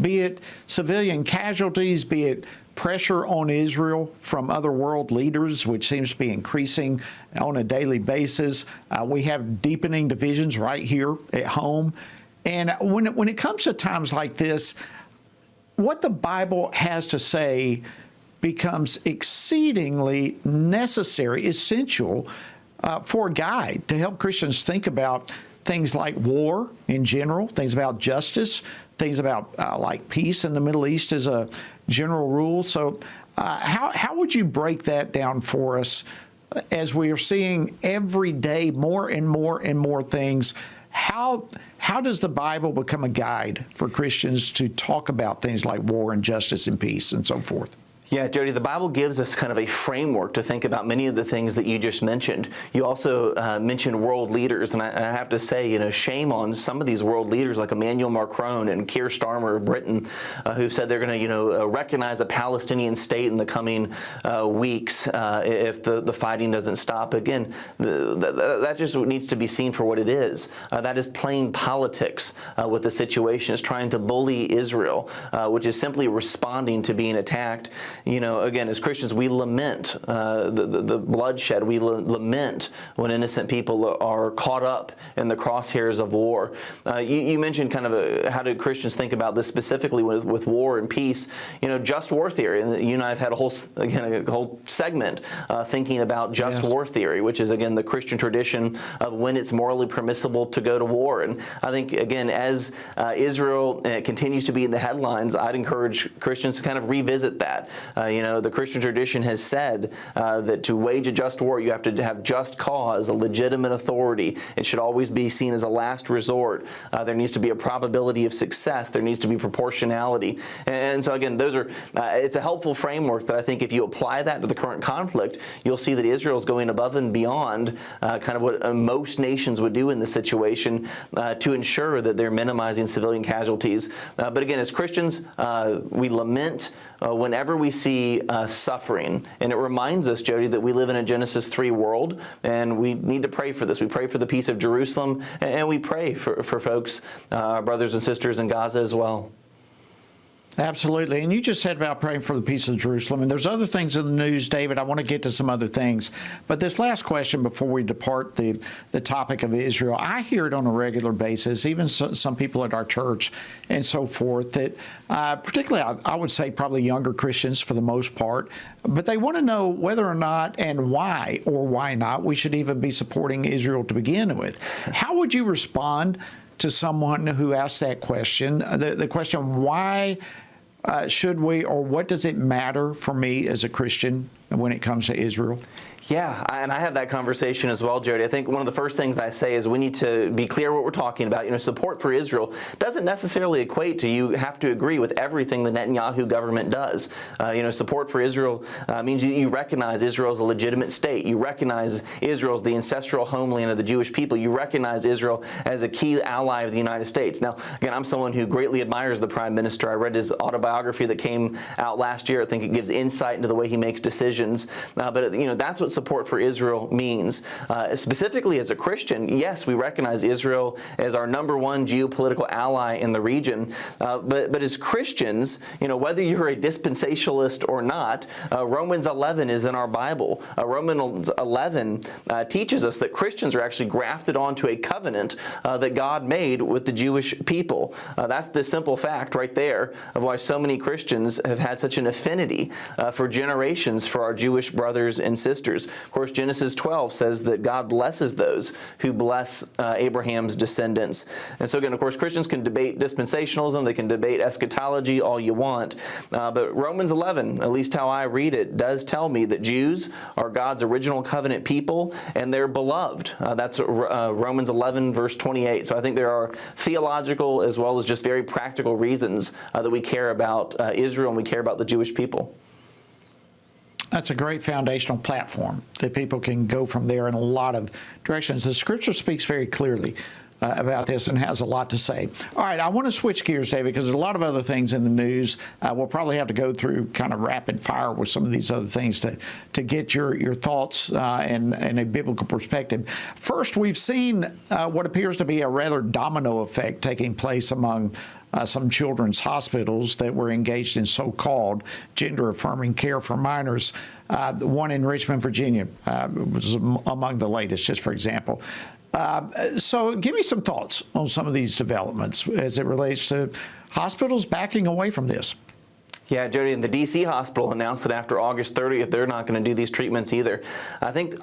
be it civilian casualties, be it pressure on Israel from other world leaders, which seems to be increasing on a daily basis. We have deepening divisions right here at home. And when it comes to times like this, what the Bible has to say becomes exceedingly necessary, essential for a guide to help Christians think about things like war in general, things about justice, things about like peace in the Middle East as a general rule. So how would you break that down for us as we are seeing every day more and more and more things? How does the Bible become a guide for Christians to talk about things like war and justice and peace and so forth? Yeah, Jody, the Bible gives us kind of a framework to think about many of the things that you just mentioned. You also mentioned world leaders, and I have to say, shame on some of these world leaders like Emmanuel Macron and Keir Starmer of Britain, who've said they're going to, recognize a Palestinian state in the coming weeks if the fighting doesn't stop. Again, that just needs to be seen for what it is. That is playing politics with the situation. It's trying to bully Israel, which is simply responding to being attacked. Again, as Christians, we lament the bloodshed. We lament when innocent people are caught up in the crosshairs of war. You mentioned kind of how do Christians think about this specifically with war and peace? Just war theory. And you and I have had a whole segment thinking about just war theory, which is, again, the Christian tradition of when it's morally permissible to go to war. And I think, again, as Israel continues to be in the headlines, I'd encourage Christians to kind of revisit that. The Christian tradition has said that to wage a just war, you have to have just cause, a legitimate authority. It should always be seen as a last resort. There needs to be a probability of success. There needs to be proportionality. And so again, it's a helpful framework that I think if you apply that to the current conflict, you'll see that Israel is going above and beyond kind of what most nations would do in this situation to ensure that they're minimizing civilian casualties. But again, as Christians, we lament whenever we see suffering. And it reminds us, Jody, that we live in a Genesis 3 world, and we need to pray for this. We pray for the peace of Jerusalem, and we pray for folks, brothers and sisters in Gaza as well. Absolutely. And you just said about praying for the peace of Jerusalem. And there's other things in the news, David. I want to get to some other things. But this last question before we depart the topic of Israel, I hear it on a regular basis, even some people at our church and so forth, that particularly I would say probably younger Christians for the most part, but they want to know whether or not and why or why not we should even be supporting Israel to begin with. How would you respond to someone who asks that question, the question, why should we, or what does it matter for me as a Christian when it comes to Israel? Yeah, and I have that conversation as well, Jody. I think one of the first things I say is we need to be clear what we're talking about. Support for Israel doesn't necessarily equate to you have to agree with everything the Netanyahu government does. Support for Israel means you recognize Israel as a legitimate state. You recognize Israel as the ancestral homeland of the Jewish people. You recognize Israel as a key ally of the United States. Now, again, I'm someone who greatly admires the Prime Minister. I read his autobiography that came out last year. I think it gives insight into the way he makes decisions. But that's what support for Israel means. Specifically as a Christian, yes, we recognize Israel as our #1 geopolitical ally in the region. But as Christians, whether you're a dispensationalist or not, Romans 11 is in our Bible. Romans 11 teaches us that Christians are actually grafted onto a covenant that God made with the Jewish people. That's the simple fact right there of why so many Christians have had such an affinity for generations for our Jewish brothers and sisters. Of course, Genesis 12 says that God blesses those who bless Abraham's descendants. And so again, of course, Christians can debate dispensationalism, they can debate eschatology all you want, but Romans 11, at least how I read it, does tell me that Jews are God's original covenant people and they're beloved. That's Romans 11, verse 28. So I think there are theological as well as just very practical reasons that we care about Israel and we care about the Jewish people. That's a great foundational platform that people can go from there in a lot of directions. The Scripture speaks very clearly about this and has a lot to say. All right, I want to switch gears, David, because there's a lot of other things in the news. We'll probably have to go through kind of rapid fire with some of these other things to get your thoughts and a biblical perspective. First, we've seen what appears to be a rather domino effect taking place among some children's hospitals that were engaged in so-called gender-affirming care for minors. The one in Richmond, Virginia was among the latest, just for example. So give me some thoughts on some of these developments as it relates to hospitals backing away from this. Yeah, Jody, and the D.C. hospital announced that after August 30th, they're not going to do these treatments either. I think,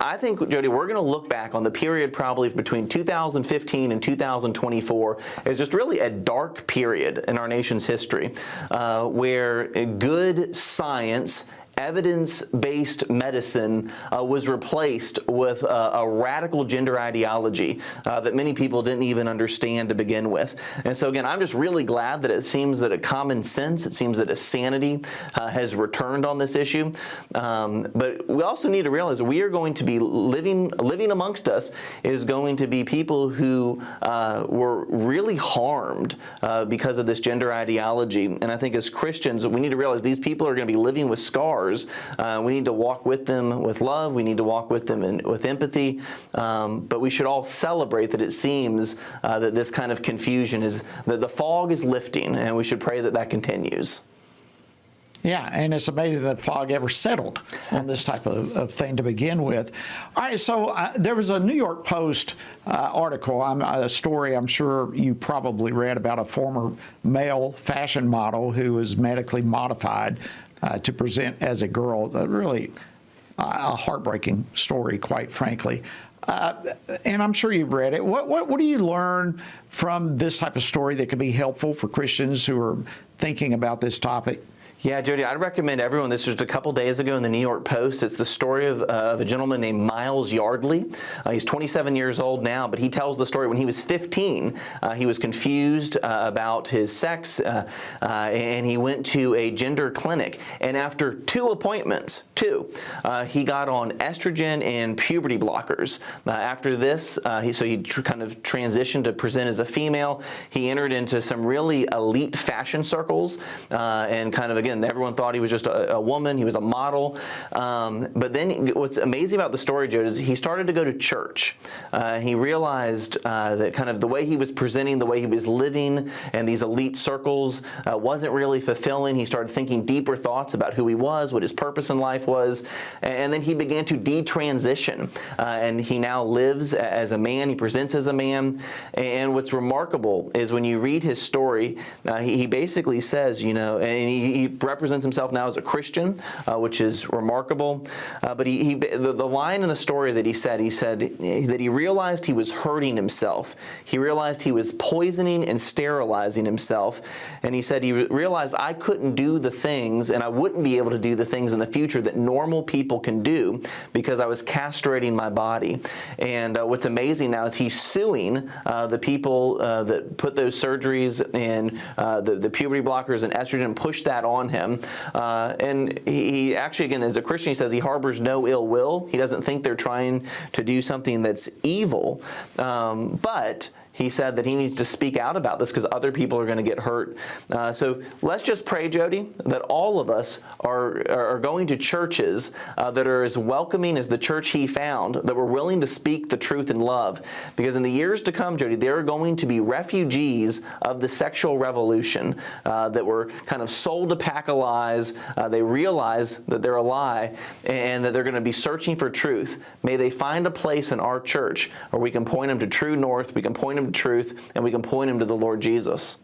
Jody, we're going to look back on the period probably between 2015 and 2024 as just really a dark period in our nation's history where good science, evidence-based medicine was replaced with a radical gender ideology that many people didn't even understand to begin with. And so again, I'm just really glad that it seems that a common sense, it seems that a sanity has returned on this issue. But we also need to realize that we are going to be living amongst us is going to be people who were really harmed because of this gender ideology. And I think as Christians, we need to realize these people are going to be living with scars. We need to walk with them with love. We need to walk with them with empathy. But we should all celebrate that it seems that this kind of confusion is, that the fog is lifting, and we should pray that that continues. Yeah, and it's amazing that fog ever settled on this type of thing to begin with. All right, so there was a New York Post article, a story I'm sure you probably read about a former male fashion model who was medically modified to present as a girl. Really a heartbreaking story, quite frankly. And I'm sure you've read it. What do you learn from this type of story that could be helpful for Christians who are thinking about this topic? Yeah, Jody, I'd recommend everyone. This was just a couple days ago in the New York Post. It's the story of a gentleman named Miles Yardley. He's 27 years old now, but he tells the story when he was 15. He was confused about his sex, and he went to a gender clinic. And after 2 appointments, he got on estrogen and puberty blockers. After this, he kind of transitioned to present as a female. He entered into some really elite fashion circles, and kind of, again, everyone thought he was just a woman. He was a model. But then what's amazing about the story, Joe, is he started to go to church. He realized that kind of the way he was presenting, the way he was living in these elite circles wasn't really fulfilling. He started thinking deeper thoughts about who he was, what his purpose in life was. And then he began to detransition. And he now lives as a man. He presents as a man. And what's remarkable is when you read his story, he basically says, and he represents himself now as a Christian, which is remarkable. But the line in the story that he said that he realized he was hurting himself. He realized he was poisoning and sterilizing himself. And he said he realized I couldn't do the things, and I wouldn't be able to do the things in the future that normal people can do because I was castrating my body. And what's amazing now is he's suing the people that put those surgeries and the puberty blockers and estrogen, pushed that on him. And he actually, again, as a Christian, he says he harbors no ill will. He doesn't think they're trying to do something that's evil. But he said that he needs to speak out about this because other people are going to get hurt. So let's just pray, Jody, that all of us are going to churches that are as welcoming as the church he found, that we're willing to speak the truth in love. Because in the years to come, Jody, there are going to be refugees of the sexual revolution that were kind of sold a pack of lies. They realize that they're a lie and that they're going to be searching for truth. May they find a place in our church where we can point them to true north, we can point them to truth, and we can point him to the Lord Jesus.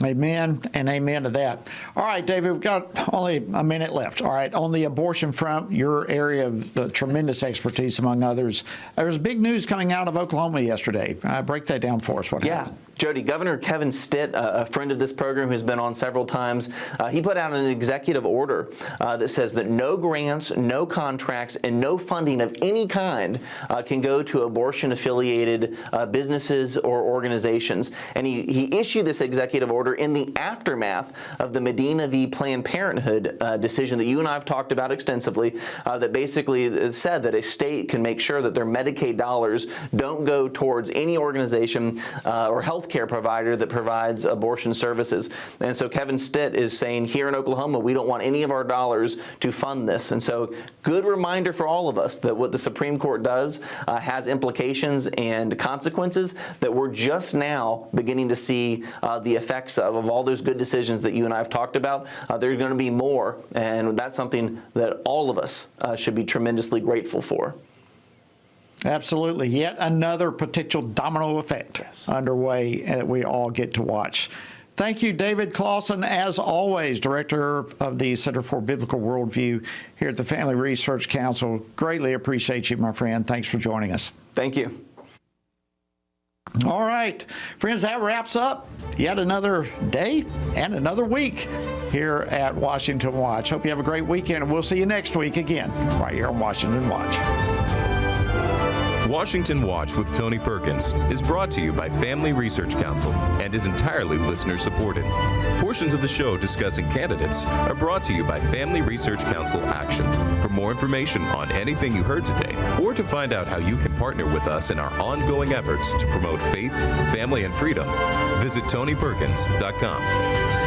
Amen and amen to that. All right, David, we've got only a minute left. All right, on the abortion front, your area of tremendous expertise, among others, there was big news coming out of Oklahoma yesterday. Break that down for us. What happened? Jody, Governor Kevin Stitt, a friend of this program who's been on several times, he put out an executive order that says that no grants, no contracts, and no funding of any kind can go to abortion-affiliated businesses or organizations. And he issued this executive order in the aftermath of the Medina v. Planned Parenthood decision that you and I have talked about extensively, that basically said that a state can make sure that their Medicaid dollars don't go towards any organization or health care provider that provides abortion services. And so Kevin Stitt is saying here in Oklahoma, we don't want any of our dollars to fund this. And so good reminder for all of us that what the Supreme Court does has implications and consequences that we're just now beginning to see the effects of all those good decisions that you and I have talked about. There's going to be more, and that's something that all of us should be tremendously grateful for. Absolutely. Yet another potential domino effect underway that we all get to watch. Thank you, David Clausen, as always, Director of the Center for Biblical Worldview here at the Family Research Council. Greatly appreciate you, my friend. Thanks for joining us. Thank you. All right, friends, that wraps up yet another day and another week here at Washington Watch. Hope you have a great weekend, and we'll see you next week again right here on Washington Watch. Washington Watch with Tony Perkins is brought to you by Family Research Council and is entirely listener-supported. Portions of the show discussing candidates are brought to you by Family Research Council Action. For more information on anything you heard today, or to find out how you can partner with us in our ongoing efforts to promote faith, family, and freedom, visit TonyPerkins.com.